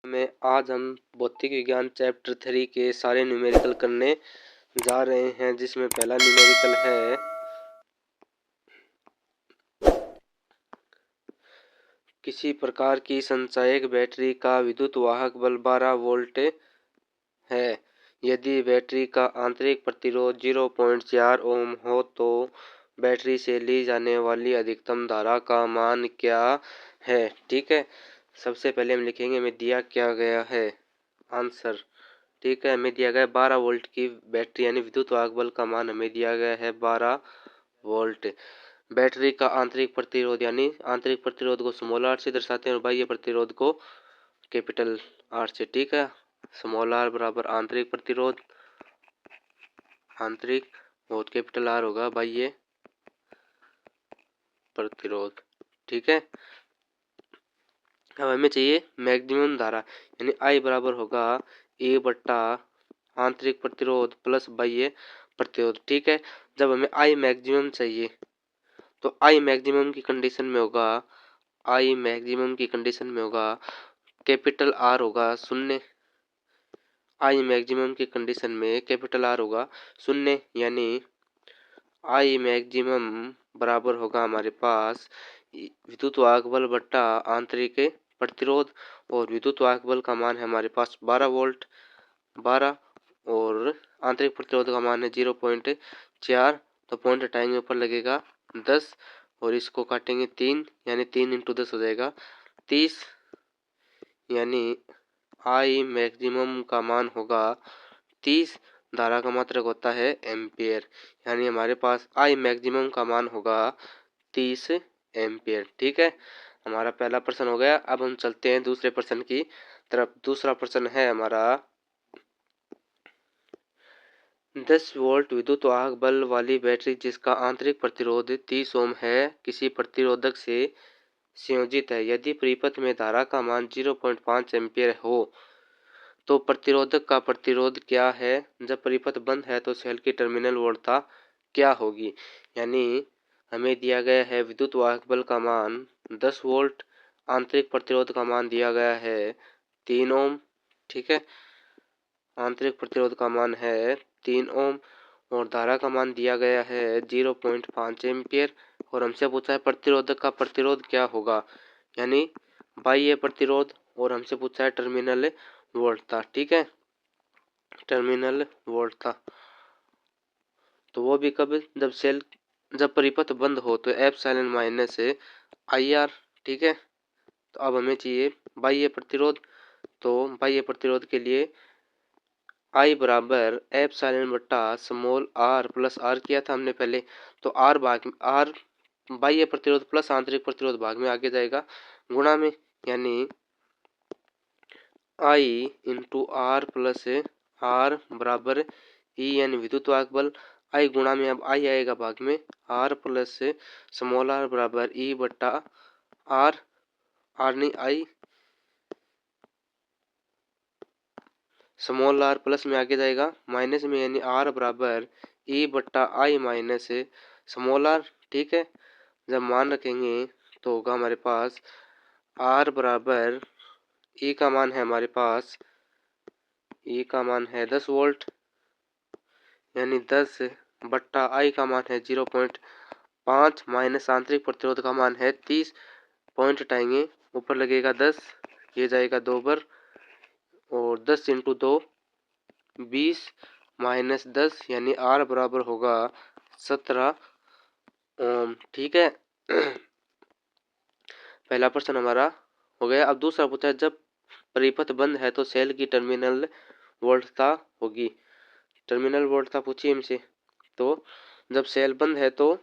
में आज हम भौतिक विज्ञान चैप्टर 3 के सारे न्यूमेरिकल करने जा रहे हैं, जिसमें पहला न्यूमेरिकल है किसी प्रकार की संचायक बैटरी का विद्युत वाहक बल 12 वोल्ट है। यदि बैटरी का आंतरिक प्रतिरोध 0.4 ओम हो तो बैटरी से ली जाने वाली अधिकतम धारा का मान क्या है। ठीक है, सबसे पहले हम लिखेंगे हमें दिया क्या गया है आंसर। ठीक है, हमें दिया गया है 12 वोल्ट की बैटरी यानी विद्युत वाहक बल का मान हमें दिया गया है 12 वोल्ट। बैटरी का आंतरिक प्रतिरोध यानी आंतरिक प्रतिरोध को स्मॉल आर से दर्शाते हैं और बाह्य प्रतिरोध को कैपिटल आर से। ठीक है, स्मॉल आर बराबर आंतरिक प्रतिरोध, आंतरिक, और कैपिटल आर होगा बाह्य प्रतिरोध। ठीक है, अब हमें चाहिए मैक्सिमम धारा यानी आई बराबर होगा ए बट्टा आंतरिक प्रतिरोध प्लस बाह्य प्रतिरोध। ठीक है, जब हमें आई मैक्सिमम चाहिए तो आई मैक्सिमम की कंडीशन में होगा, आई मैक्सिमम की कंडीशन में होगा कैपिटल आर होगा शून्य। आई मैक्सिमम की कंडीशन में कैपिटल आर होगा शून्य, यानी आई मैक्सिमम बराबर होगा हमारे पास विद्युत वाहक बल बट्टा आंतरिक प्रतिरोध, और विद्युत वाहक बल का मान है हमारे पास 12 वोल्ट 12, और आंतरिक प्रतिरोध का मान है 0.4। तो पॉइंट हटाएंगे ऊपर लगेगा 10 और इसको काटेंगे 3 यानी 3 इंटू 10 हो जाएगा 30, यानी आई मैक्सिमम का मान होगा 30। धारा का मात्रक होता है एम्पियर, यानी हमारे पास आई मैक्सिमम का मान होगा 30 एम्पियर। ठीक है, हमारा पहला प्रश्न हो गया। अब हम चलते हैं दूसरे प्रश्न की तरफ। दूसरा प्रश्न है हमारा 10 वोल्ट विद्युत वाहक बल वाली बैटरी जिसका आंतरिक प्रतिरोध 30 ओम है किसी प्रतिरोधक से संयोजित है। यदि परिपथ में धारा का मान 0.5 एम्पियर हो तो प्रतिरोधक का प्रतिरोध क्या है। जब परिपथ बंद है तो सेल की टर्मिनल वोल्टता क्या होगी। यानी हमें दिया गया है विद्युत वाहक बल का मान 10 वोल्ट, आंतरिक प्रतिरोध का मान दिया गया है 3 ओम। ठीक है, आंतरिक प्रतिरोध का मान है 3 ओम और धारा का मान दिया गया है 0.5 एम्पियर, और हमसे पूछा है प्रतिरोधक का प्रतिरोध क्या होगा, यानी बाह्य प्रतिरोध, और हमसे पूछा है टर्मिनल वोल्टता। ठीक है, टर्मिनल वोल्टता, तो वो भी कब, जब परिपथ बंद हो तो एप्सिलॉन माइनस आई आर। ठीक है, तो अब हमें चाहिए बाह्य प्रतिरोध। तो बाह्य प्रतिरोध के लिए आई बराबर एप्सिलॉन बट्टा स्मॉल आर प्लस आर किया था हमने पहले, तो आर बाह्य प्रतिरोध प्लस आंतरिक प्रतिरोध भाग में आगे जाएगा गुणा में, यानी आई इंटू आर प्लस आर बराबर ई यानी विद्युत वाहक बल, आई गुणा में अब आई आएगा भाग में, आर प्लस स्मॉल आर बराबर ई बट्टा आर, आर नहीं आई, स्मॉल आर प्लस में आगे जाएगा माइनस में, यानी आर बराबर ई बट्टा आई माइनस स्मॉल आर। ठीक है, जब मान रखेंगे तो होगा हमारे पास आर बराबर ई का मान है हमारे पास, ई का मान है 10 वोल्ट, यानी 10 बट्टा आई का मान है 0.5 माइनस आंतरिक प्रतिरोध का मान है 30। पॉइंट हटाएंगे ऊपर लगेगा 10, ये जाएगा 2 बार, और 10 इंटू 2 20 माइनस 10, यानी आर बराबर होगा 17 ओम। ठीक है, पहला प्रश्न हमारा हो गया। अब दूसरा पूछा है जब परिपथ बंद है तो सेल की टर्मिनल वोल्टता होगी। टर्मिनल वोल्टता पूछी हमसे, तो जब सेल बंद है तो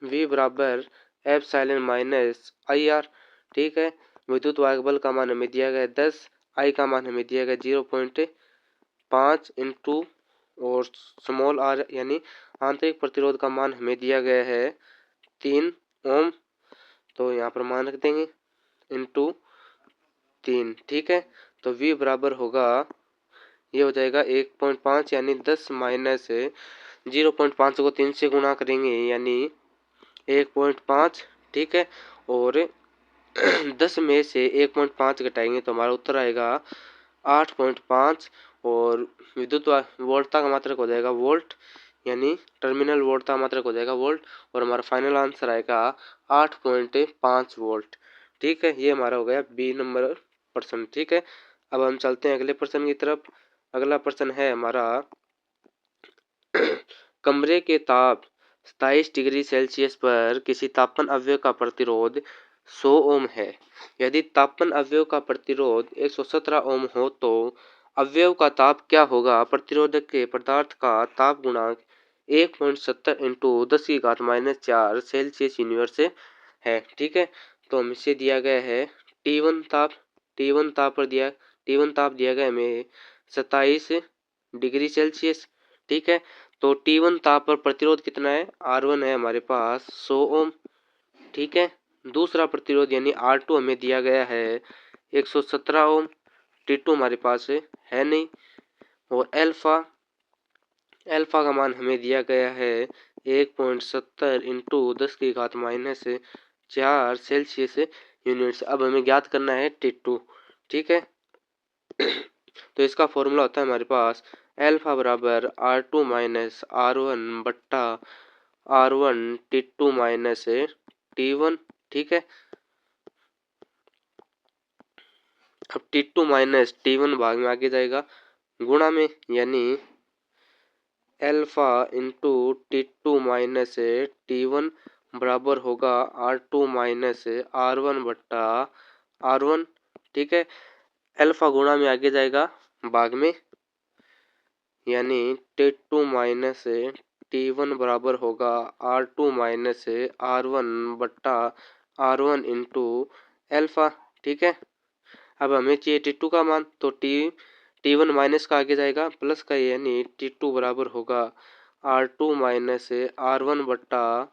V बराबर एप्सिलॉन माइनस आई आर। ठीक है, विद्युत वाहक बल का मान हमें दिया गया 10, आई का मान हमें दिया गया 0.5 इंटू और स्मॉल आर यानी आंतरिक प्रतिरोध का मान हमें दिया गया है 3 ओम, तो यहाँ पर मान रख देंगे इंटू 3। ठीक है, तो V बराबर होगा, ये हो जाएगा 1.5 यानी 10 माइनस 0.5 को 3 से गुणा करेंगे यानी 1.5। ठीक है, और 10 में से 1.5 घटाएंगे तो हमारा उत्तर आएगा 8.5। और विद्युत वोल्टता का मात्रक हो जाएगा वोल्ट, यानी टर्मिनल वोल्टता का मात्रक हो जाएगा वोल्ट। और हमारा फाइनल आंसर आएगा 8.5 वोल्ट। ठीक है, ये हमारा हो गया बी नंबर प्रश्न। ठीक है, अब हम चलते हैं अगले प्रश्न की तरफ। अगला प्रश्न है हमारा कमरे के ताप 27 डिग्री सेल्सियस पर किसी तापन अवयव का प्रतिरोध 100 ओम है। यदि तापन अवयव का प्रतिरोध 117 ओम हो तो अवयव का ताप क्या होगा। प्रतिरोधक के पदार्थ का ताप गुणांक 1.70 इंटू 10⁻⁴ सेल्सियस यूनिवर्स है। ठीक है, तो हमसे दिया गया है T1 ताप। T1 ताप दिया गया हमें 27 डिग्री सेल्सियस। ठीक है, तो T1 ताप पर प्रतिरोध कितना है, R1 है हमारे पास 100 ओम। ठीक है, दूसरा प्रतिरोध यानी R2 हमें दिया गया है 117 ओम। T2 हमारे पास है नहीं। और एल्फा का मान हमें दिया गया है 1.70 इंटू 10⁻⁴ सेल्सियस यूनिट्स। अब हमें ज्ञात करना है T2। ठीक है, तो इसका फॉर्मूला होता है हमारे पास एल्फा बराबर R2 माइनस R1 बट्टा R1 T2 माइनस T1। ठीक है, अब T2 माइनस T1 भाग में आगे जाएगा गुणा में, यानी alpha into T2 minus T1 बराबर होगा R2 माइनस R1 बट्टा R1। ठीक है, एल्फा गुणा में आगे जाएगा भाग में, यानी T2 माइनस T1 बराबर होगा R2 माइनस R1 बट्टा R1 इंटू एल्फा। ठीक है, अब हमें चाहिए T2 का मान, तो T1 माइनस का आगे जाएगा प्लस का, यानी T2 बराबर होगा R2 माइनस R1 बट्टा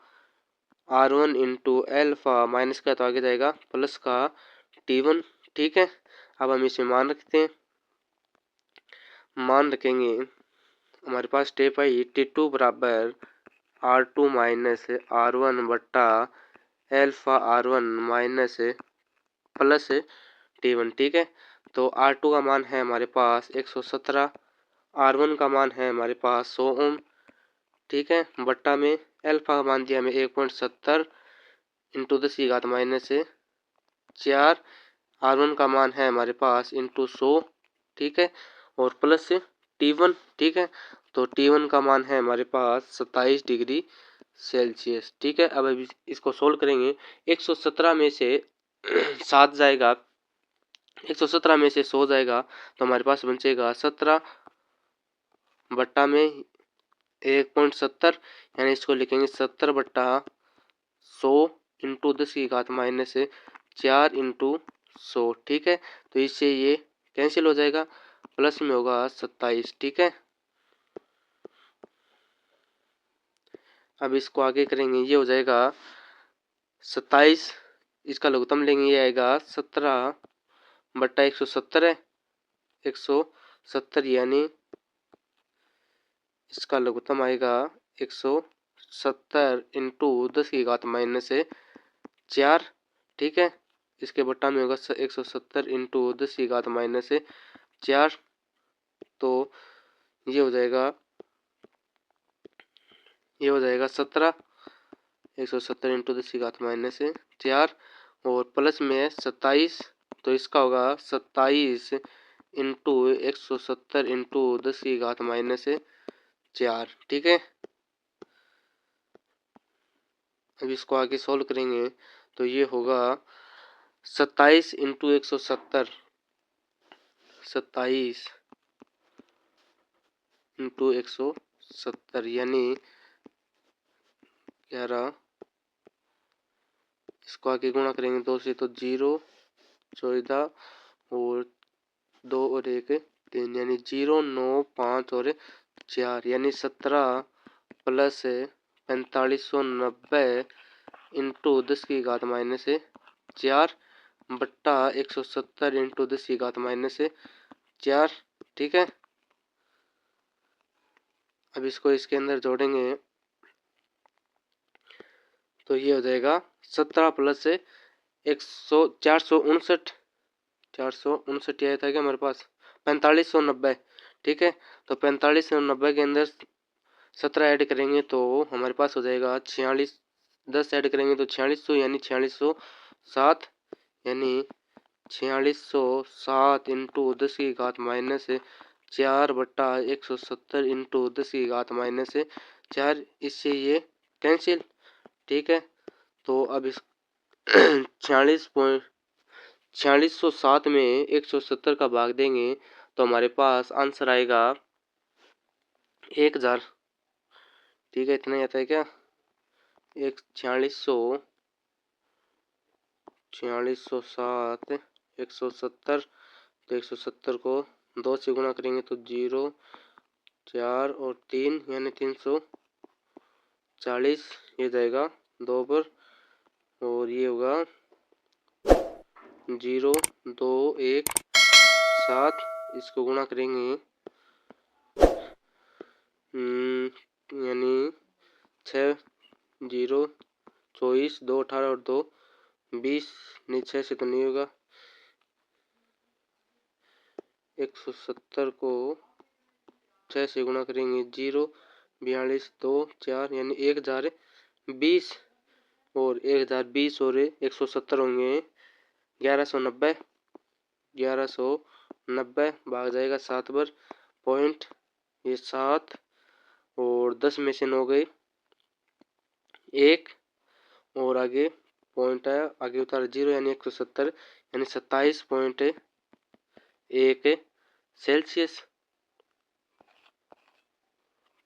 R1 इंटू एल्फा, माइनस का तो आगे जाएगा प्लस का T1। ठीक है, अब हम इसे मान रखते हैं। मान रखेंगे हमारे पास स्टेप आई T2 बराबर R2 माइनस R1 बट्टा alpha R1 minus plus T1। ठीक है, तो R2 का मान है हमारे पास 117, R1 का मान है हमारे पास 100 ओम। ठीक है, बट्टा में एल्फा का मान दिया हमें 1.70 इंटू 10⁻⁴। R1 का मान है हमारे पास इंटू 100। ठीक है, और प्लस T1। ठीक है, तो T1 का मान है हमारे पास 27 डिग्री सेल्सियस। ठीक है, अब इसको सोल्व करेंगे। 117 में से 7 जाएगा, 117 में से 100 जाएगा तो हमारे पास बचेगा 17 बट्टा में 1.70, यानी इसको लिखेंगे 70 बट्टा 100 इंटू 10⁻⁴ इंटू 100। ठीक है, तो इससे ये कैंसिल हो जाएगा, प्लस में होगा 27। ठीक है, अब इसको आगे करेंगे, ये हो जाएगा 27, इसका लघुत्तम लेंगे, ये आएगा 17 बट्टा 170 है 170, यानी इसका लघुत्तम आएगा 170 इंटू 10⁻⁴। ठीक है, इसके बट्टा में होगा 170 इंटू 10⁻⁴। तो ये हो जाएगा 17, 170 इंटू 10⁻⁴, और प्लस में है 27, तो इसका होगा 27 इंटू 170 इंटू 10⁻⁴। ठीक है, अब इसको आगे सोल्व करेंगे तो ये होगा 27 इंटू 170, 27 इंटू 170, यानी 11। इसको आगे गुणा करेंगे 2 से तो 0, 14 और 2 और 1 3, यानी 0 9 5 और 4, यानी 17 प्लस 4590 इंटू 10⁻⁴ बट्टा 170 इंटू 10⁻⁴। ठीक है, अब इसको इसके अंदर जोड़ेंगे तो ये हो जाएगा 17 प्लस 459 आया था क्या हमारे पास, 4590। ठीक है, तो 4590 के अंदर 17 ऐड करेंगे तो हमारे पास हो जाएगा 46। 10 ऐड करेंगे तो 4600, यानी 4607, यानी 4607 इंटू 10 की घात माइनस 4/170 इंटू 10 की घात माइनस 4। इससे ये कैंसिल। ठीक है, तो अब इस 4607 में 170 का भाग देंगे तो हमारे पास आंसर आएगा 1000। ठीक है, इतना ही आता है क्या, 4607 170, तो 170 को 2 से गुणा करेंगे तो 0 4 और 3 यानी 340, ये जाएगा 2 पर, और ये होगा 0 2 1 7, इसको गुणा करेंगे यानी 6 0 24 2 18 और 2 20, नहीं 6 से तो नहीं होगा। 170 को 6 से गुणा करेंगे 0 42 2 4 यानी 1020, और 1020 और 170 होंगे 1190। 1190 भाग जाएगा 7 पर, पॉइंट ये 7 और 10 में से 9 गए 1, और आगे पॉइंट आया, आगे उतारा 0 यानी 170, यानी 27.1 सेल्सियस।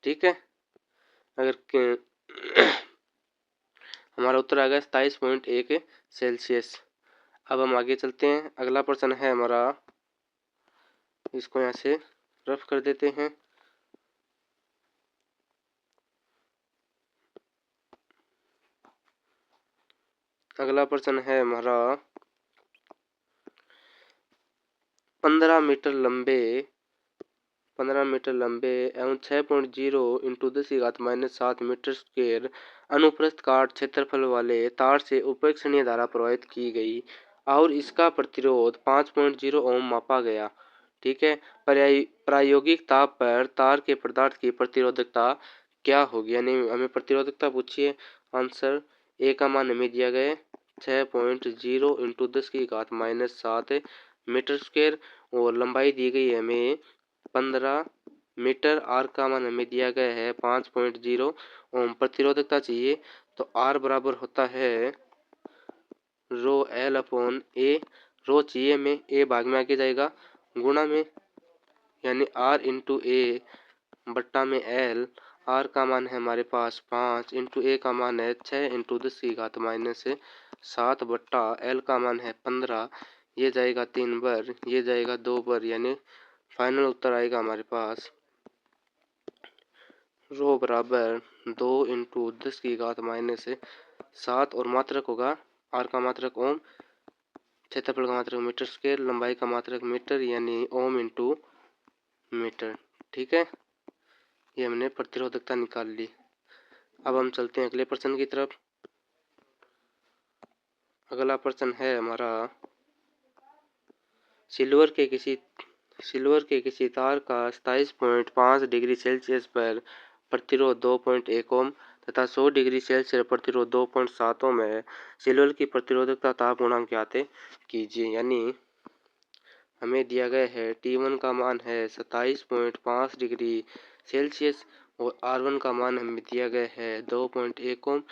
ठीक है, अगर हमारा उत्तर आ गया 27.1 सेल्सियस। अब हम आगे चलते हैं, अगला प्रश्न है हमारा, इसको यहाँ से रफ कर देते हैं। अगला प्रश्न है हमारा 15 मीटर लंबे एवं 6.0 इंटू 10 की घात -7 मीटर स्क्वायर अनुप्रस्थ काट क्षेत्रफल वाले तार से उपेक्षणीय धारा प्रवाहित की गई और इसका प्रतिरोध 5.0 ओम मापा गया। ठीक है, प्रायोगिक ताप पर तार के पदार्थ की प्रतिरोधकता क्या होगी, यानी हमें प्रतिरोधकता पूछिए। आंसर ए का मान हमें दिया गया 6.0 इंटू 10 की घात -7 मीटर स्क्वायर, और लंबाई दी गई है हमें 15 मीटर, आर का मान हमें दिया गया है 5.0 ओम। प्रतिरोधकता चाहिए तो आर बराबर होता है रो एल अपॉन ए, रो चाहिए में ए भाग में आगे जाएगा गुणा में, यानी आर इंटू ए बट्टा में एल। आर का मान है हमारे पास 5 इंटू ए का मान है 6 इंटू 10 की घात -7 बट्टा एल का मान है 15, ये जाएगा 3 बार, ये जाएगा 2 बार, यानी फाइनल उत्तर आएगा हमारे पास रो बराबर 2 इंटू 10 की घात -7, और मात्रक होगा आर का मात्रक ओम, क्षेत्रफल का मात्रक मीटर स्क्वायर, लंबाई का मात्रक मीटर, यानी ओम इंटू मीटर। ठीक है, ये हमने प्रतिरोधकता निकाल ली। अब हम चलते हैं अगले प्रश्न की तरफ। अगला प्रश्न है हमारा, सिल्वर के किसी तार का 27.5 डिग्री सेल्सियस पर प्रतिरोध 2.1 ओम तथा 100 डिग्री सेल्सियस प्रतिरोध 2.7 ओम है। सिल्वर की प्रतिरोधकता ताप गुणांक ज्ञात कीजिए, यानी हमें दिया गया है T1 का मान है 27.5 डिग्री सेल्सियस, और R1 का मान हमें दिया गया है 2.1 ओम।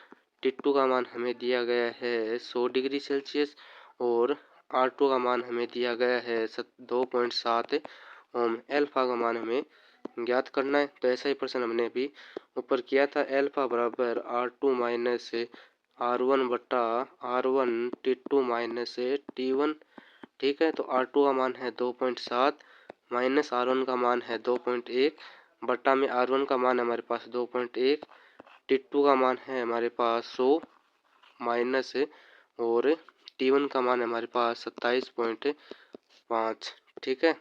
T2 का मान हमें दिया गया है 100 डिग्री सेल्सियस, और R2 का मान हमें दिया गया है 2.7 ओम। एल्फा का मान हमें ज्ञात करना है। तो ऐसा ही प्रश्न हमने अभी ऊपर किया था, एल्फा बराबर R2 माइनस R1 बट्टा R1 T2 माइनस T1। ठीक है, तो R2 का मान है 2.7 माइनस R1 का मान है 2.1 बट्टा में R1 का मान है हमारे पास 2.1, T2 का मान है हमारे पास 100 माइनस, और T1 का मान है हमारे पास 27.5। ठीक है,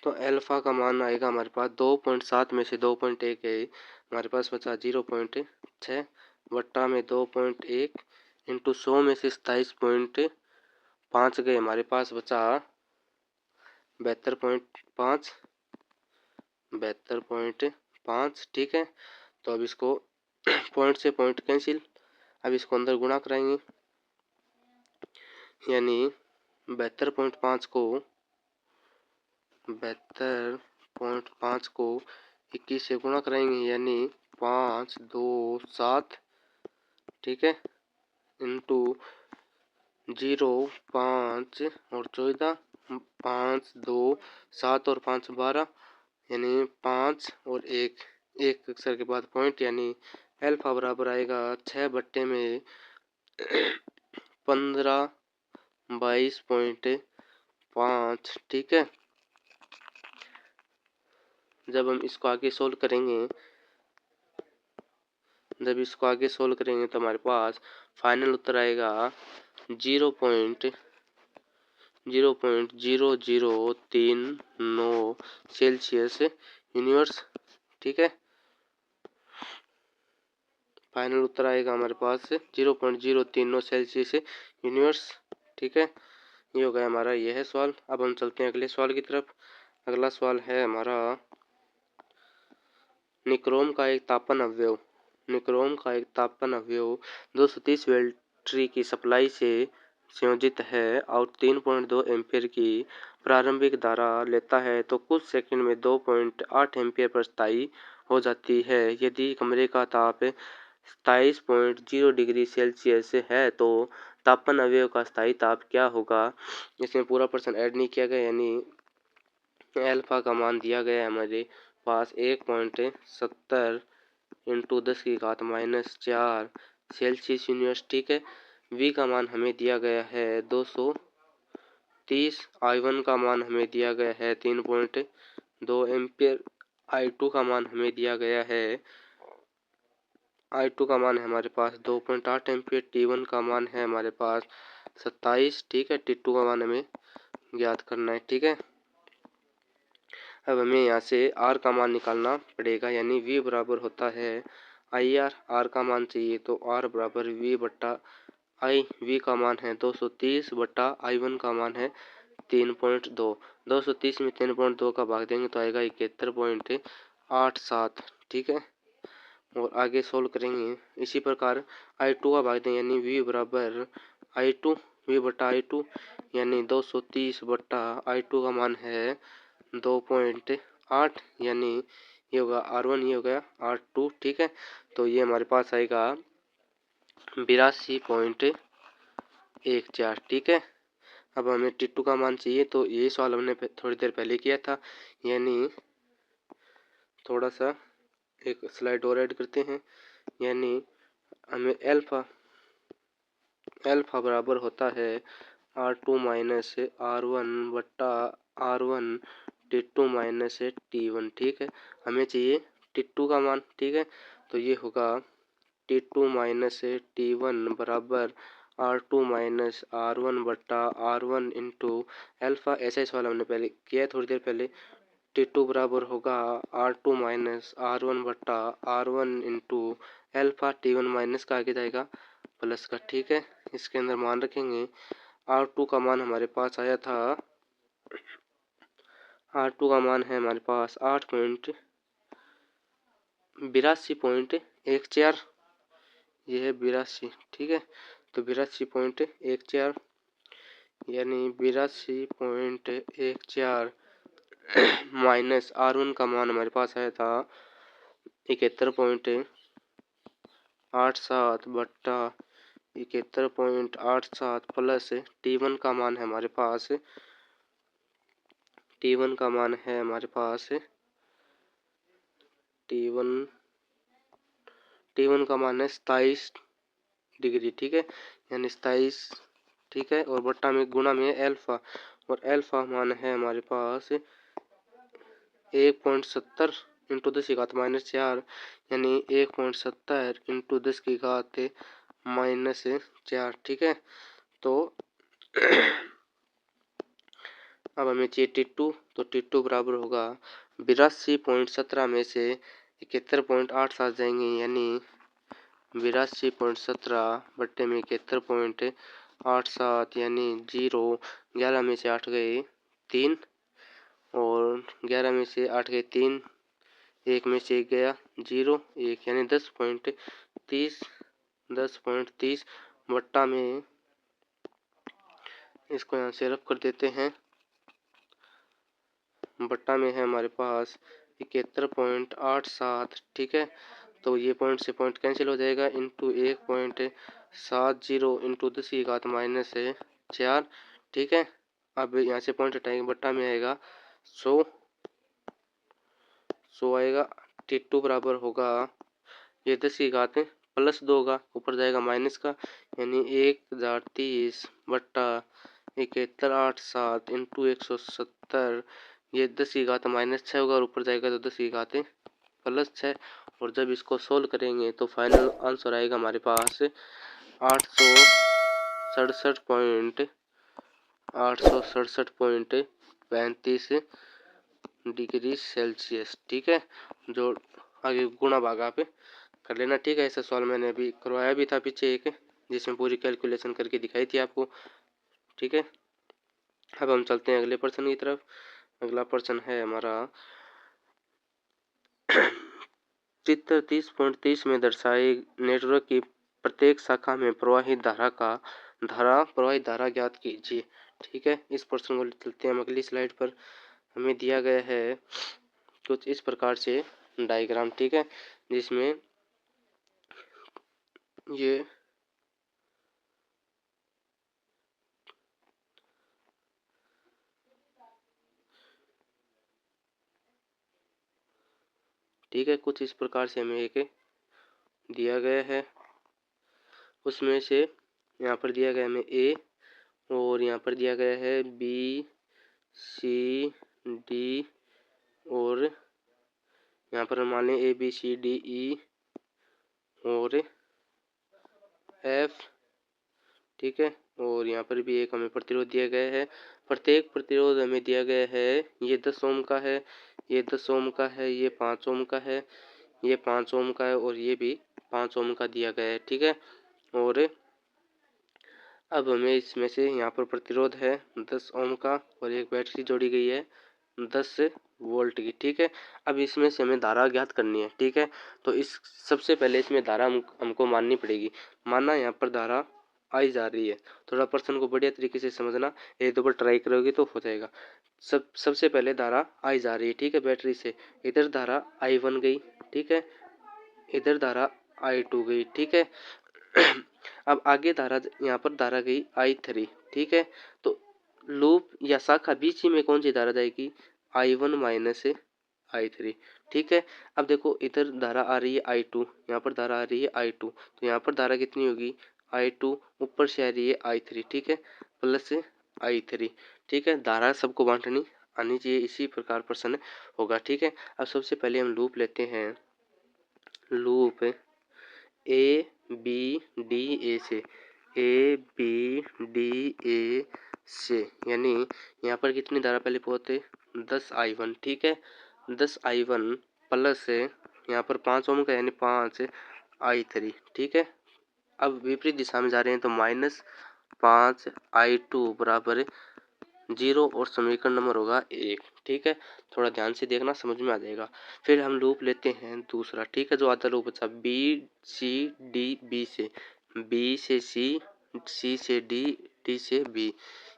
तो एल्फा का मान आएगा हमारे पास 2.7 में से 2.1 है, हमारे पास बचा 0.6 बट्टा में 2.1, इंटू 100 में से 27.5 गए, हमारे पास बचा 72.5, 72.5। ठीक है, तो अब इसको पॉइंट से पॉइंट कैंसिल, अब इसको अंदर गुणा कराएंगे, यानी 72.5 को 21 से गुणा कराएंगे, यानी 5, 2, 7। ठीक है, इंटू 0, 5 और 14, 5, 2, 7 और 5 12, यानी 5 और 1, एक अक्षर के बाद पॉइंट, यानी अल्फा बराबर आएगा 6 बट्टे में 15, 22.5। ठीक है, जब हम इसको आगे सोल्व करेंगे तो हमारे पास फाइनल उत्तर आएगा 0.0039 सेल्सियस यूनिवर्स। ठीक है, फाइनल उत्तर आएगा हमारे पास 0.039 सेल्सियस यूनिवर्स। ठीक है, ये हो गया हमारा यह सवाल। अब हम चलते हैं अगले सवाल की तरफ। अगला सवाल है हमारा, निक्रोम का एक तापन अवयव 230 बैटरी की सप्लाई से संयोजित है और 3.2 एम्पीयर की प्रारंभिक धारा लेता है, तो कुछ सेकंड में 2.8 एम्पीयर पर स्थायी हो जाती है। यदि कमरे का ताप 27.0 डिग्री सेल्सियस है तो तापन अवयव का स्थायी ताप क्या होगा। इसमें पूरा प्रश्न ऐड नहीं किया गया, यानी अल्फा का मान दिया गया है हमारे पास 1.70 इंटू 10⁻⁻4 सेल्सियस यूनिवर्स। ठीक है, वी का मान हमें दिया गया है 230, I1 का मान हमें दिया गया है 3.2 एम्पियर, I2 का मान हमें दिया गया है हमारे पास 2.8 एम्पियर, T1 का मान है हमारे पास 27। ठीक है, T2 का मान हमें ज्ञात करना है। ठीक है, अब हमें यहाँ से R का मान निकालना पड़ेगा, यानी V बराबर होता है IR। R का मान चाहिए तो R बराबर V बट्टा I। V का मान है 230 बट्टा I1 का मान है 3.2। 230 में 3.2 का भाग देंगे तो आएगा 71.87। ठीक है, और आगे सोल्व करेंगे इसी प्रकार I2 का भाग देंगे, यानी V बराबर I2, V बट्टा I2, यानी 230 बट्टा I2 का मान है 2.8, यानी ये होगा R1, ये हो गया R2। ठीक है, तो ये हमारे पास आएगा 82.14। ठीक है, अब हमें T2 का मान चाहिए, तो ये सवाल हमने थोड़ी देर पहले किया था, यानी थोड़ा सा एक स्लाइड और ऐड करते हैं, यानी हमें अल्फा बराबर होता है R2 माइनस R1 बट्टा R1 T2 माइनस T1। ठीक है, हमें चाहिए T2 का मान। ठीक है, तो ये होगा T2 माइनस T1 बराबर R2 माइनस R1 बट्टा R1 इंटू अल्फा। ऐसा ही सवाल हमने पहले किया है थोड़ी देर पहले। T2 बराबर होगा R2 माइनस R1 बट्टा R1 into alpha. T1 minus का आगे जाएगा प्लस का। ठीक है, इसके अंदर मान रखेंगे। R2 का मान हमारे पास आया था, R2 का मान है हमारे पास 82.14। यह है 82। ठीक है, तो 82.14, यानी 82.14 माइनस R1 का मान हमारे पास आया था 71.87 बट्टा 71.87 प्लस T1 का मान है हमारे पास T1 का मान है 27 डिग्री। ठीक है, यानी 27। ठीक है, और बट्टा में गुणा में अल्फा, और अल्फा मान है हमारे पास 1.70 इंटू 10⁻⁻4, यानी 1.70 इंटू 10⁻⁻4। ठीक है, तो अब हमें चाहिए T2, तो T2 बराबर होगा 82.17 में से 71.87 जाएंगे, यानी 82.17 बट्टे में 71.87 यानी 0। 11 में से 8 गए 3 और 11 में से 8 गए 3, 1 में से 1 गया 0, 1 यानी 10.30। 10.30 बट्टा में, इसको यहाँ से रफ कर देते हैं। बट्टा में है हमारे पास 71.87, ठीक है। तो ये पॉइंट से पॉइंट कैंसिल हो जाएगा, इंटू 1.70 इंटू 10 की घात माइनस है 4, ठीक है। अब यहाँ से पॉइंट हटाएंगे, बट्टा में आएगा 100 आएगा। T2 बराबर होगा, ये 10 की घात प्लस 2 होगा, ऊपर जाएगा माइनस का, यानी 1030 बट्टा 7187 इंटू 170। ये 10 की घात माइनस 6 होगा और ऊपर जाएगा तो 10 की घात प्लस 6। और जब इसको सोल्व करेंगे तो फाइनल आंसर आएगा हमारे पास 867.35 डिग्री सेल्सियस, ठीक है। जो आगे गुणा भागा पे कर लेना, ठीक है। ऐसा सवाल मैंने अभी करवाया भी था पीछे एक, जिसमें पूरी कैलकुलेशन करके दिखाई थी आपको, ठीक है। अब हम चलते हैं अगले प्रश्न की तरफ। अगला प्रश्न है हमारा चित्र 30.30 में दर्शाए नेटवर्क की प्रत्येक शाखा में प्रवाहित प्रवाहित धारा ज्ञात कीजिए, ठीक है। इस प्रश्न को चलते हैं हम अगली स्लाइड पर। हमें दिया गया है कुछ इस प्रकार से डायग्राम, ठीक है, जिसमें ये ठीक है, कुछ इस प्रकार से हमें एक दिया गया है। उसमें से यहाँ पर दिया गया हमें ए, और यहाँ पर दिया गया है बी सी डी, और यहाँ पर मान लें A B C D E और एफ, ठीक है। और यहाँ पर भी एक हमें प्रतिरोध दिया गया है। प्रत्येक प्रतिरोध हमें दिया गया है, ये 10 ओम का है, ये 10 ओम का है, ये 5 ओम का है, ये 5 ओम का है, और ये भी 5 ओम का दिया गया है, ठीक है। और अब हमें इसमें से यहाँ पर प्रतिरोध है 10 ओम का, और एक बैटरी जोड़ी गई है 10 वोल्ट की, ठीक है। अब इसमें से हमें धारा ज्ञात करनी है, ठीक है। तो इस सबसे पहले इसमें धारा हमको माननी पड़ेगी। माना यहाँ पर धारा आई जा रही है, थोड़ा प्रश्न को बढ़िया तरीके से समझना, एक दो बार ट्राई करोगे तो हो जाएगा। सबसे पहले धारा आई जा रही है, ठीक है, बैटरी से। इधर धारा I1 गई, ठीक है, इधर धारा I2 गई, ठीक है। अब आगे धारा, यहाँ पर धारा गई I3, ठीक है। तो लूप या शाखा बीच में कौन सी धारा जाएगी, I1 माइनस I3, ठीक है। अब देखो इधर धारा आ रही है I2, यहाँ पर धारा आ रही है I2, तो यहाँ पर धारा कितनी होगी I2, ऊपर से आ रही है I3, ठीक है, प्लस I3, ठीक है। धारा सबको बांटनी आनी चाहिए, इसी प्रकार प्रश्न होगा, ठीक है। अब सबसे पहले हम लूप लेते हैं, loop A B D A से, ए बी डी ए से, यानी यहाँ पर कितनी धारा पहले पहुँचते 10I1, ठीक है, 10I1 प्लस यहाँ पर 5 ओम का यानी 5I3, ठीक है। अब विपरीत दिशा में जा रहे हैं तो -5I2 बराबर 0, और समीकरण नंबर होगा 1, ठीक है। थोड़ा ध्यान से देखना, समझ में आ जाएगा। फिर हम लूप लेते हैं दूसरा, ठीक है, जो आधा लूप बचा बी सी डी, बी से सी, सी से डी, डी से बी,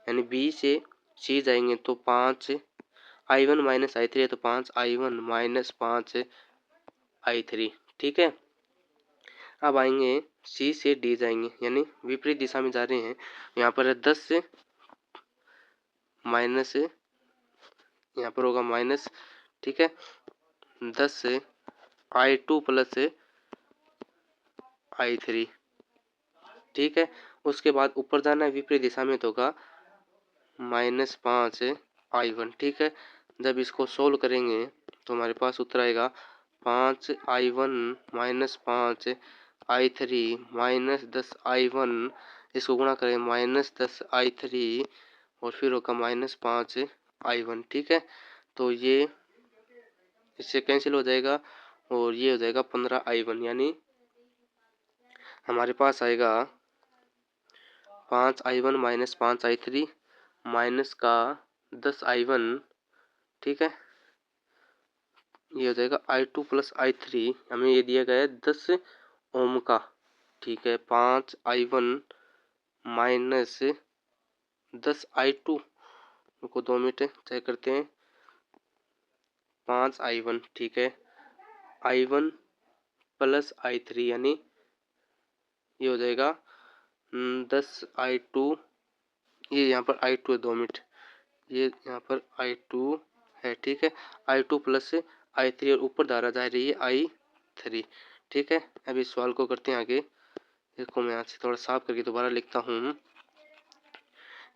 यानी बी से सी जाएंगे तो 5I1 माइनस I3 है, तो 5I1 माइनस 5I3, ठीक है। अब आएंगे सी से डी जाएंगे, यानी विपरीत दिशा में जा रहे हैं। यहाँ पर 10 से माइनस, यहाँ पर होगा माइनस, ठीक है, 10 से I2 प्लस I3, ठीक है। उसके बाद ऊपर जाना है विपरीत दिशा में, तो होगा -5I1, ठीक है। जब इसको सोल्व करेंगे तो हमारे पास उत्तर आएगा 5I1 minus 5I3 minus 10I1, इसको गुणा करें -10I3, और फिर होगा -5I1, ठीक है। तो ये इससे कैंसिल हो जाएगा, और ये हो जाएगा 15I1, यानी हमारे पास आएगा 5i1 माइनस 5i3 माइनस का 10i1, ठीक है। ये हो जाएगा i2 प्लस i3, हमें ये दिया गया है 10 ओम का, ठीक है। 5i1 माइनस 10i2, रुको 2 मिनट चेक करते हैं। 5i1, ठीक है, i1 प्लस i3 यानी ये हो जाएगा 10i2, ये यहाँ पर i2 है, 2 मिनट, ये यहाँ पर i2 है, ठीक है। i2 प्लस i3 और ऊपर धारा जा रही है i3, ठीक है। अब इस सवाल को करते हैं आगे। देखो मैं यहाँ से थोड़ा साफ करके दोबारा लिखता हूँ।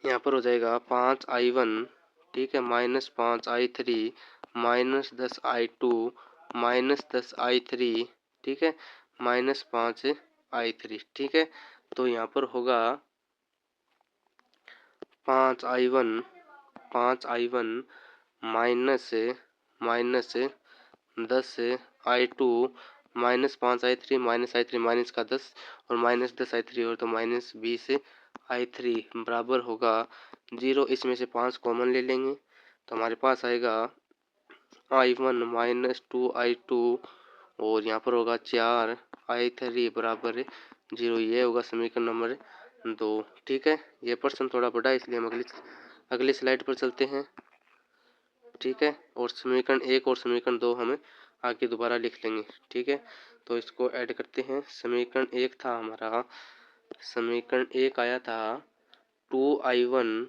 यहाँ पर हो जाएगा 5i1, ठीक है, minus 5i3 minus 10i2 minus 10i3, ठीक है, माइनस 5i3, ठीक है। तो यहाँ पर होगा 5i1 minus 10i2 minus 5i3 minus i3 minus का 10 और माइनस 10i3 और तो माइनस 20i3 बराबर होगा 0। इसमें से 5 कॉमन ले लेंगे तो हमारे पास आएगा i1 माइनस 2i2 और यहाँ पर होगा 4i3 बराबर 0। ये होगा समीकरण नंबर 2, ठीक है। ये प्रश्न थोड़ा बड़ा है इसलिए हम अगली स्लाइड पर चलते हैं, ठीक है। और समीकरण 1 और समीकरण 2 हमें आगे दोबारा लिख लेंगे, ठीक है। तो इसको ऐड करते हैं। समीकरण 1 था हमारा, समीकरण 1 आया था 2i1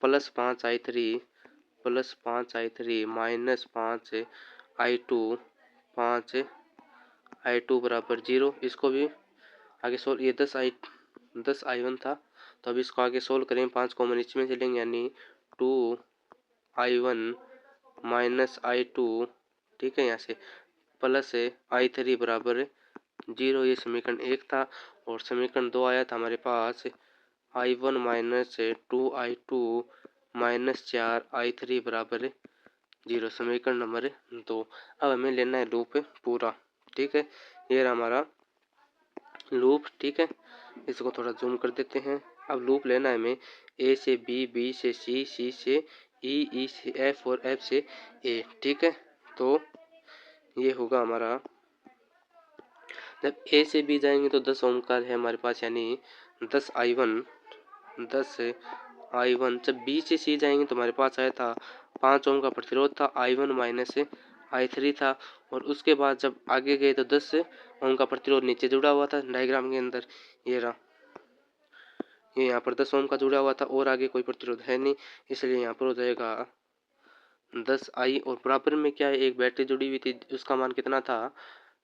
plus 5i3 minus 5i2 बराबर 0। इसको भी आगे सोल्व, ये 10i1 था तो अब इसको आगे सोल्व करें। 5 कॉमन इसमें से लेंगे यानी 2i1 माइनस i2, ठीक है, यहाँ से प्लस i3 बराबर 0। ये समीकरण 1 था। और समीकरण 2 आया था हमारे पास i1 minus 2i2 minus 4i3 बराबर 0, समीकरण नंबर 2। अब हमें लेना है लूप पूरा, ठीक है। ये रहा हमारा लूप, ठीक है। इसको थोड़ा जूम कर देते हैं। अब लूप लेना है हमें ए से बी, बी से सी, सी से ई, ई से एफ और एफ से ए, ठीक है। तो ये होगा हमारा, जब ए से बी जाएंगे तो 10 ओम का है हमारे पास यानी 10i1, जब बी से सी जाएंगे तो हमारे पास आया था 5 ओम का प्रतिरोध था, i1 माइनस i3 था। और उसके बाद जब आगे गए तो 10 ओम का प्रतिरोध नीचे जुड़ा हुआ था डायग्राम के अंदर, ये रहा, ये यहाँ पर 10 ओम का जुड़ा हुआ था और आगे कोई प्रतिरोध है नहीं, इसलिए यहाँ पर हो जाएगा 10i। और बराबर में क्या है, एक बैटरी जुड़ी हुई थी, उसका मान कितना था,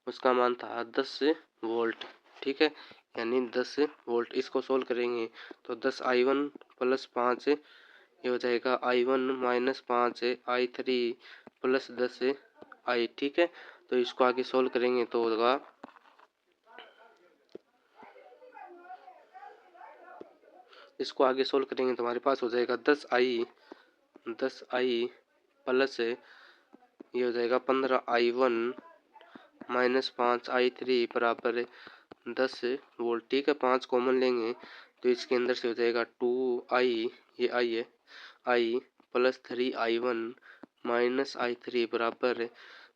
उसका मान था 10 वोल्ट, ठीक है, यानी 10 वोल्ट। इसको सोल्व करेंगे तो 10i1 प्लस 5, ये हो जाएगा i1 minus 5i3 plus 10i, ठीक है। तो इसको आगे सोल्व करेंगे तो होगा, इसको आगे सोल्व करेंगे तो हमारे पास हो जाएगा 10i प्लस ये हो जाएगा 15i1 माइनस 5i3 बराबर 10 वोल्ट, ठीक है। 5 कॉमन लेंगे तो इसके अंदर से हो जाएगा 2i, ये i है, i plus 3i1 minus i3 बराबर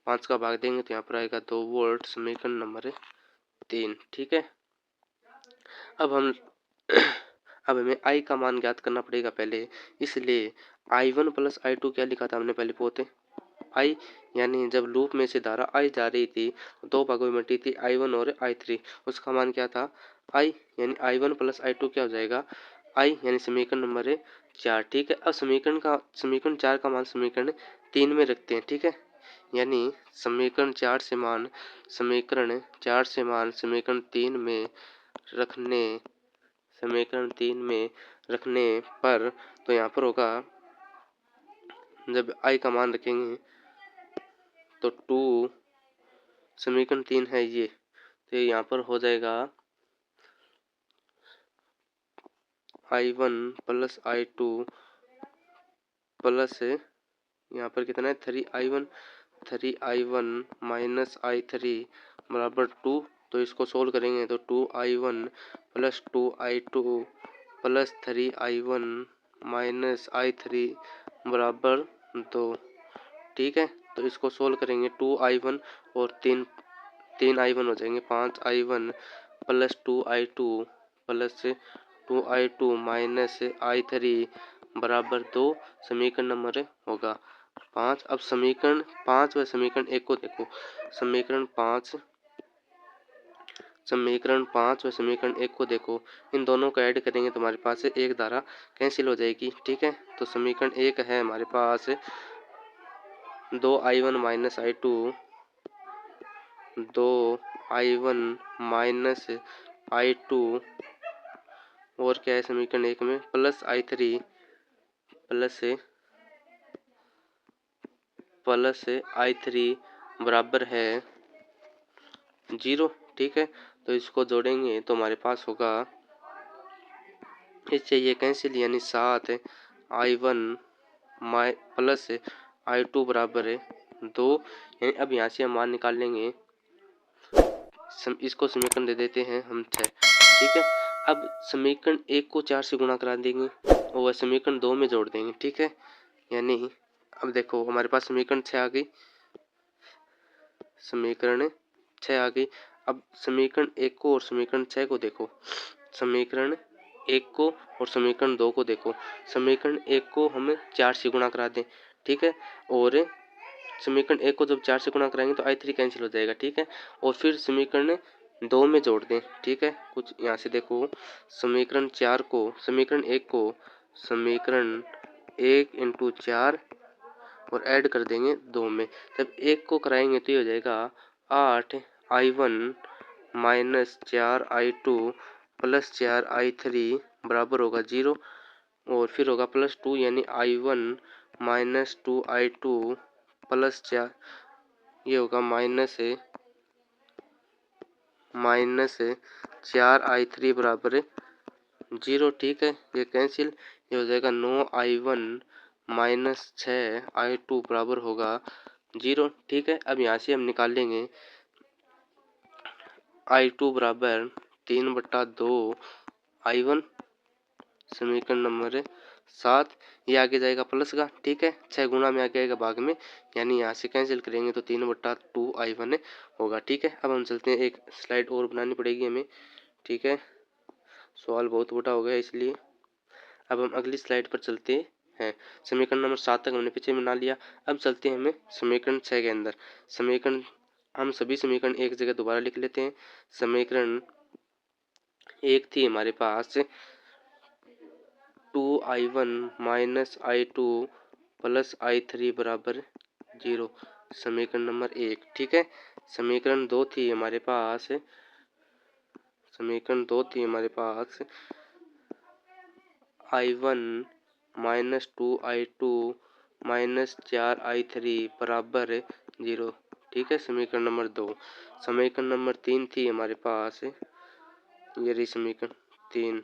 5 का भाग देंगे तो यहाँ पर आएगा 2 वोल्ट, समीकरण नंबर 3, ठीक है। अब हम अब हमें i का मान ज्ञात करना पड़ेगा पहले, इसलिए i1 प्लस i2 क्या लिखा था हमने पहले पोते i, यानी जब लूप में से धारा i जा रही थी तो 2 भागों में बटी थी i1 और i3, उसका मान क्या था i, यानी i1 प्लस i2 क्या हो जाएगा i, यानी समीकरण नंबर 4, ठीक है। अब समीकरण 4 का मान समीकरण 3 में रखते हैं, ठीक है, यानी समीकरण 4 से मान समीकरण 3 में रखने पर, तो यहाँ पर होगा जब i का मान रखेंगे तो 2, समीकरण 3 है ये, तो यहाँ पर हो जाएगा i1 प्लस i2 प्लस यहाँ पर कितना है 3i1 3i1 माइनस i3 बराबर 2। तो इसको सोल्व करेंगे तो 2i1 plus 2i2 plus 3i1 minus i3 बराबर 2। ठीक है, तो इसको सोल्व करेंगे 2i1 और 3i1 हो जाएंगे 5i1 plus 2i2 plus 2i2 minus i3 बराबर 2। समीकरण नंबर होगा 5। अब समीकरण 5 व समीकरण 1 को देखो। समीकरण 5 व समीकरण 1 को देखो, इन दोनों को ऐड करेंगे तो हमारे पास एक धारा कैंसिल हो जाएगी। ठीक है, तो समीकरण 1 है हमारे पास 2i1 minus i2 2i1 minus i2 और क्या है समीकरण 1 में प्लस i3 प्लस i3 बराबर है 0। ठीक है, तो इसको जोड़ेंगे तो हमारे पास होगा, इससे ये कैंसिल यानी 7i1 प्लस i2 बराबर है 2। यानी अब यहाँ से हम मान निकाल लेंगे। इसको समीकरण दे देते हैं हम 6। ठीक है, अब समीकरण 1 को 4 से गुणा करा देंगे और वह समीकरण 2 में जोड़ देंगे। ठीक है, यानी अब देखो हमारे पास समीकरण 6 आ गई, समीकरण 6 आ गई। अब समीकरण 1 को और समीकरण 6 को देखो। समीकरण 1 को और समीकरण 2 को देखो। समीकरण 1 को हम 4 से गुणा करा दें। ठीक है, और समीकरण 1 को जब 4 से गुणा कराएंगे तो i3 कैंसिल हो जाएगा। ठीक है, और फिर समीकरण 2 में जोड़ दें। ठीक है, कुछ यहाँ से देखो, समीकरण 4 को समीकरण 1 को समीकरण 1 इंटू 4 और ऐड कर देंगे 2 में। जब 1 को कराएंगे तो ये हो जाएगा 8i1 minus 4i2 plus 4i3 बराबर होगा 0। और फिर होगा प्लस 2 यानी i1 माइनस 2i2 प्लस 4, ये होगा माइनस 4i3 बराबर 0। ठीक है, ये कैंसिल, ये हो जाएगा 9i1 माइनस 6i2 बराबर होगा 0। ठीक है, अब यहाँ से हम निकाल लेंगे i2 बराबर 3/2i1 समीकरण नंबर 7। ये आगे जाएगा प्लस का। ठीक है, 6 गुना में आगे आएगा भाग में, यानी यहाँ से कैंसिल करेंगे तो 3/2i1 होगा। ठीक है, अब हम चलते हैं, एक स्लाइड और बनानी पड़ेगी हमें। ठीक है, सवाल बहुत बड़ा हो गया इसलिए अब हम अगली स्लाइड पर चलते हैं। समीकरण नंबर 7 तक हमने पीछे बना लिया। अब चलते हैं हमें समीकरण 6 के अंदर। समीकरण हम सभी समीकरण एक जगह दोबारा लिख लेते हैं। समीकरण 1 थी हमारे पास 2i1 minus i2 plus i3 बराबर 0, समीकरण नंबर 1। ठीक है, समीकरण 2 थी हमारे पास i1 minus 2i2 minus 4i3 बराबर 0। ठीक है, समीकरण नंबर 2। समीकरण नंबर 3 थी हमारे पास, ये रही समीकरण 3,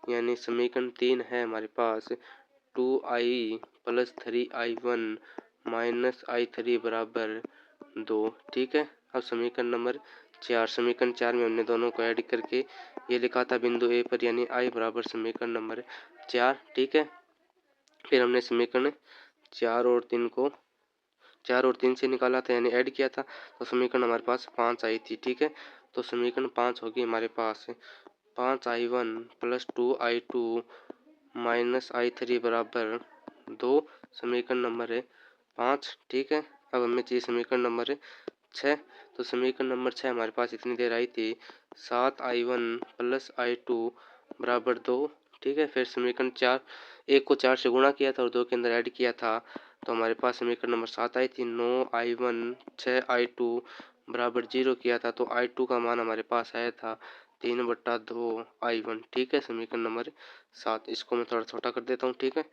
यानी समीकरण 3 है हमारे पास 2i plus 3i1 minus i3 बराबर 2। ठीक है, अब समीकरण नंबर 4। समीकरण 4 में हमने दोनों को ऐड करके ये लिखा था बिंदु ए पर, यानी i बराबर समीकरण नंबर 4। ठीक है, फिर हमने समीकरण 4 और 3 से निकाला था, यानी ऐड किया था, तो समीकरण हमारे पास 5 आई थी। ठीक है, तो समीकरण 5 होगी हमारे पास 5i1 plus 2i2 minus i3 बराबर 2, समीकरण नंबर 5। ठीक है, अब हमें चाहिए समीकरण नंबर 6। तो समीकरण नंबर 6 हमारे पास इतनी देर आई थी 7i1 प्लस i2 बराबर 2। ठीक है, फिर समीकरण 4, 1 को 4 से गुणा किया था और 2 के अंदर ऐड किया था, तो हमारे पास समीकरण नंबर 7 आई थी 9i1 6i2 बराबर 0 किया था, तो i2 का मान हमारे पास आया था 3/2i1। ठीक है, समीकरण नंबर 7। इसको मैं थोड़ा छोटा कर देता हूँ। ठीक है,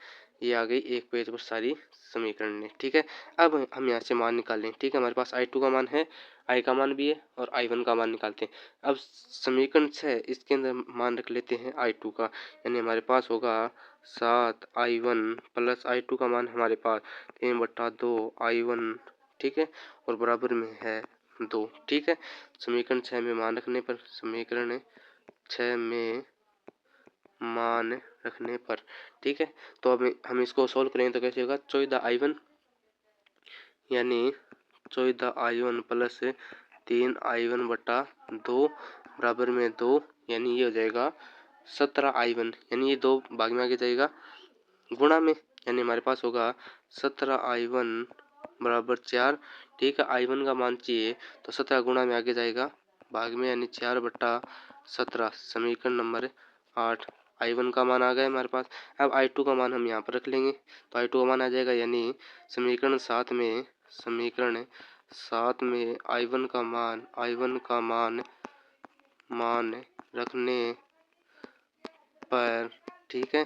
ये आ गई एक पेज पर सारी समीकरण ने। ठीक है, अब हम यहाँ से मान निकाल लें। ठीक है, हमारे पास i2 का मान है, i का मान भी है और i1 का मान निकालते हैं। अब समीकरण 6 इसके अंदर मान रख लेते हैं i2 का, यानी हमारे पास होगा 7i1 प्लस i2 का मान हमारे पास 3/2i1 ठीक है, और बराबर में है 2। ठीक है, समीकरण 6 में मान रखने पर, समीकरण 6 में मान रखने पर, ठीक है, तो अब हम इसको सोल्व करेंगे तो कैसे होगा, 14i1 यानी 14i1 प्लस 3i1 बटा 2 बराबर में 2, यानी ये हो जाएगा 17i1, यानी ये 2 भाग में आगे जाएगा गुणा में, यानी हमारे पास होगा 17i1 बराबर 4। ठीक है, i1 का मान चाहिए तो 17 गुणा में आगे जाएगा भाग में, यानी 4 बटा 17। समीकरण नंबर 8, i1 का मान आ गया हमारे पास। अब i2 का मान हम यहाँ पर रख लेंगे तो i2 का मान आ जाएगा, यानी समीकरण 7 में, समीकरण 7 में i1 का मान रखने पर, ठीक है,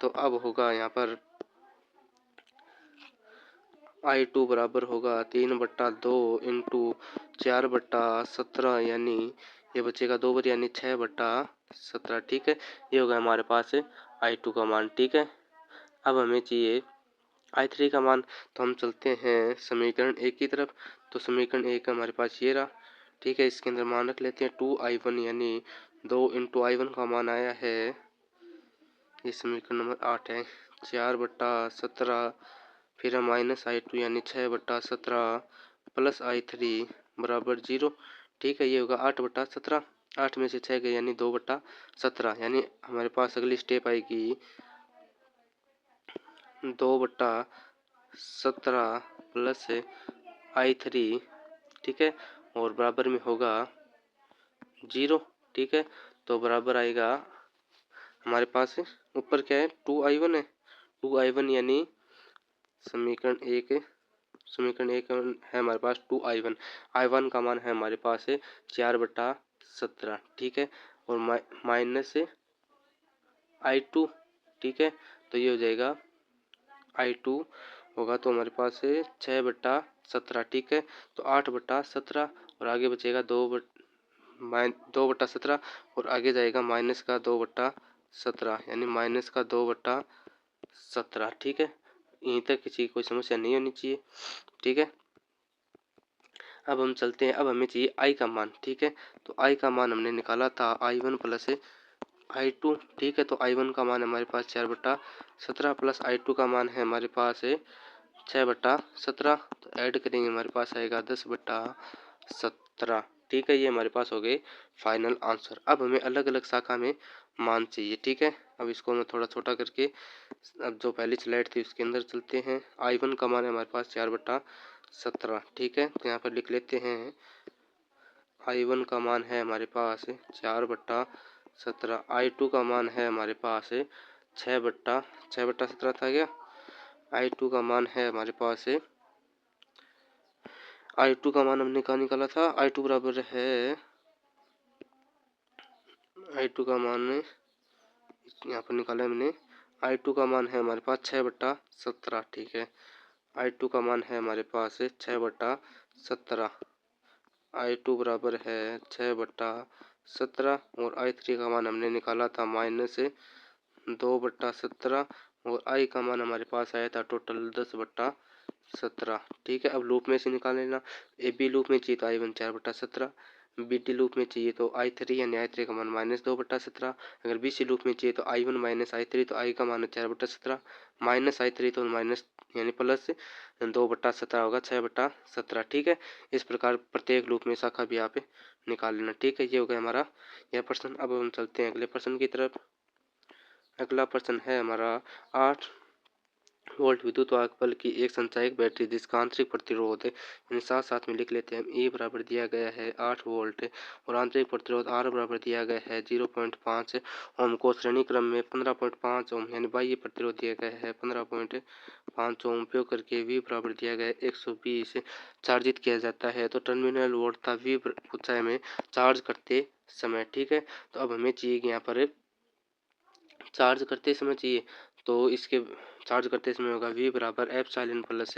तो अब होगा यहाँ पर i2 बराबर होगा 3 बट्टा 2 इंटू 4 बट्टा 17, यानी ये बचेगा 2 बटे, यानी 6 बट्टा 17। ठीक है, ये होगा हमारे पास i2 का मान। ठीक है, अब हमें चाहिए i3 का मान, तो हम चलते हैं समीकरण 1 की तरफ। तो समीकरण 1 हमारे पास ये रहा। ठीक है, इसके अंदर मान रख लेते हैं 2i1, यानी 2 इंटू i1 का मान आया है, ये समीकरण नंबर 8 है, 4 बट्टा 17, फिर हम माइनस i2 यानी 6 बट्टा 17 प्लस i3 बराबर 0। ठीक है, ये होगा 8 बट्टा 17, 8 में से 6 गए यानी 2 बट्टा 17, यानी हमारे पास अगली स्टेप आएगी 2 बट्टा 17 प्लस i3, ठीक है, और बराबर में होगा 0। ठीक है, तो बराबर आएगा हमारे पास ऊपर क्या है, 2i1 है, 2i1 यानी समीकरण 1 है हमारे पास 2i1, i1 का मान है हमारे पास 4 बटा 17। ठीक है, और माइनस i2, ठीक है, तो ये हो जाएगा i2 होगा तो हमारे पास 6 बट्टा 17। ठीक है, तो 8 बट्टा 17 और आगे बचेगा 2 बट्टा 17 और आगे जाएगा माइनस का 2 बट्टा 17, यानी माइनस का 2 बट्टा 17। ठीक है, यहीं तक किसी की कोई समस्या नहीं होनी चाहिए। ठीक है, अब हम चलते हैं, अब हमें चाहिए i का मान। ठीक है, तो i का मान हमने निकाला था i1 प्लस i2। ठीक है, तो i1 का मान हमारे पास 4 बट्टा 17 प्लस i2 का मान है हमारे पास 6 बट्टा 17, तो ऐड करेंगे हमारे पास आएगा 10 बट्टा 17। ठीक है, ये हमारे पास हो गए फाइनल आंसर। अब हमें अलग अलग शाखा में मान चाहिए। ठीक है, अब इसको मैं थोड़ा छोटा करके, अब जो पहली स्लाइड थी उसके अंदर चलते हैं। i1 का मान है हमारे पास 4 बट्टा 17। ठीक है, तो यहाँ पर लिख लेते हैं i1 का मान है हमारे पास 4 बट्टा 17, i2 का मान है हमारे पास 6 बट्टा 17 था क्या, i2 का मान है हमारे पास i2 का मान हमने कहाँ निकाला था, i2 बराबर है, i2 का मान यहाँ पर निकाला है हमने, i2 का मान है हमारे पास 6 बट्टा 17। ठीक है, i2 का मान है हमारे पास 6 बट्टा 17, i2 बराबर है 6 बट्टा 17 और i3 का मान हमने निकाला था माइनस 2 बट्टा 17 और i का मान हमारे पास आया था टोटल 10 बट्टा 17। ठीक है, अब लूप में से निकाल लेना, ए बी लूप में चाहिए तो i1 4 बट्टा 17, बी डी लूप में चाहिए तो i3 यानी i3 का मान माइनस 2 बट्टा 17, अगर बी सी लूप में चाहिए तो i1 माइनस i3, तो i का मान 4 बट्टा 17 माइनस i3 तो माइनस यानी प्लस 2 बट्टा 17 होगा 6 बट्टा 17। ठीक है, इस प्रकार प्रत्येक लूप में शाखा भी आप निकाल लेना। ठीक है, ये हो गया हमारा यह प्रश्न। अब हम चलते हैं अगले प्रश्न की तरफ। अगला प्रश्न है हमारा 8 वोल्ट विद्युत वाहक बल की एक संचायक बैटरी जिसका आंतरिक प्रतिरोध यानी साथ साथ में लिख लेते हैं, E बराबर दिया गया है 8 वोल्ट और आंतरिक प्रतिरोध R बराबर दिया गया है 0.5 ओम को श्रेणी क्रम में 15.5 ओम यानी बाह्य प्रतिरोध दिया गया है 15.5 ओम उपयोग करके V बराबर दिया गया है 120 चार्जित किया जाता है, तो टर्मिनल वोल्ट था V ऊंचाई में चार्ज करते समय। ठीक है, तो अब हमें चाहिए कि यहाँ पर चार्ज करते समय चाहिए, तो इसके चार्ज करते समय होगा V बराबर एप्सिलॉन प्लस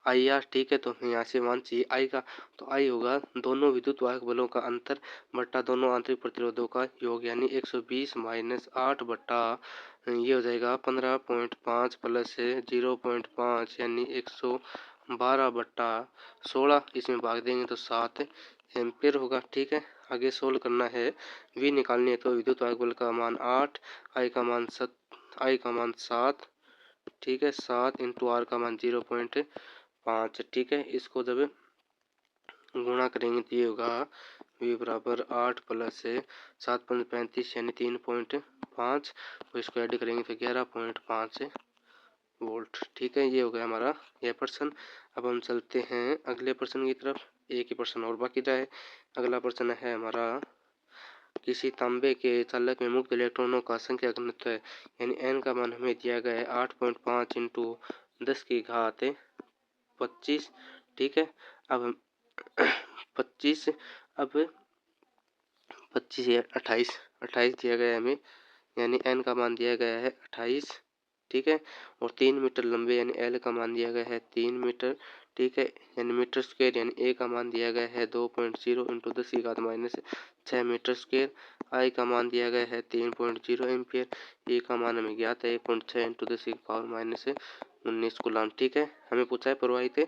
आई आर। ठीक है, तो हमें यहाँ से मान चाहिए I का, तो I होगा दोनों विद्युत वाहक बलों का अंतर बट्टा दोनों आंतरिक प्रतिरोधों का योग, यानी 120 माइनस 8 बट्टा ये हो जाएगा 15.5 प्लस 0.5 यानी 100 12/16 इसमें भाग देंगे तो 7 एम्पियर होगा। ठीक है, आगे सोल्व करना है। V निकालनी है तो विद्युत वाहक बल का मान 8, I का मान 7। ठीक है, 7 इंटू R का मान 0.5। ठीक है, इसको जब गुणा करेंगे तो ये होगा V बराबर 8 प्लस 7 पंच 35 यानी 3.5 और इसको ऐड करेंगे तो 11.5 वोल्ट। ठीक है, ये हो गया हमारा यह प्रश्न। अब हम चलते हैं अगले प्रश्न की तरफ। एक ही प्रश्न और बाकी रहा है। अगला प्रश्न है हमारा, किसी तांबे के चालक में मुक्त इलेक्ट्रॉनों का संख्या घनत्व है, यानी n का मान हमें दिया गया है 8.5 इंटू 10 की घात 25। ठीक है, अब हम 25 अब 25 या 28 दिया गया है हमें, यानी n का मान दिया गया है 28। ठीक है, और 3 मीटर लंबे यानी L का मान दिया गया है 3 मीटर। ठीक है, यानी मीटर स्क्वायर यानी A का मान दिया गया है 2.0 इंटू 10 की घात -6 मीटर स्क्वायर। I का मान दिया गया है 3.0 एम्पियर। E का मान हमें ज्ञात है 1.6 इंटू 10 की पावर -19 कूलाम। ठीक है, हमें पूछा है प्रवाहित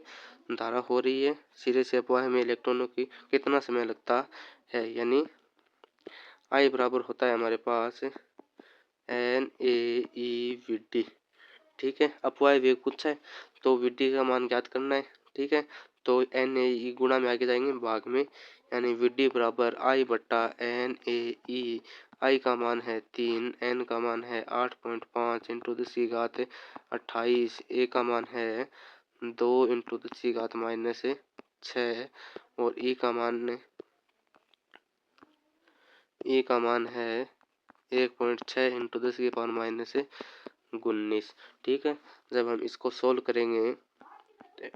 धारा हो रही है सिरे से अपवाह में इलेक्ट्रॉनों की कितना समय लगता है, यानी I बराबर होता है हमारे पास NaEVd। ठीक है, अपवाह वेग पूछा है तो Vd का मान ज्ञात करना है। ठीक है, तो NaE गुणा में आगे जाएंगे भाग में, यानी Vd बराबर I बट्टा NaE। I का मान है 3, N का मान है 8.5 इंटू 10 की घात 28, A का मान है 2 इंटू 10 की घात -6 और E का मान है 1.6 इंटू 10 की पावर -19। ठीक है, जब हम इसको सोल्व करेंगे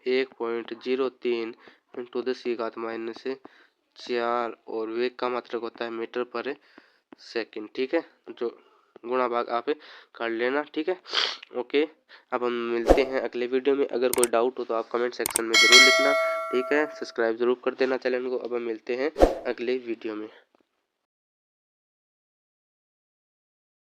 1.03 इंटू 10 की घात -4 और वेग का मात्रक होता है मीटर पर सेकंड। ठीक है, जो गुणा भाग आप कर लेना। ठीक है, ओके। अब हम मिलते हैं अगले वीडियो में। अगर कोई डाउट हो तो आप कमेंट सेक्शन में ज़रूर लिखना। ठीक है, सब्सक्राइब ज़रूर कर देना चैनल को। अब हम मिलते हैं अगले वीडियो में।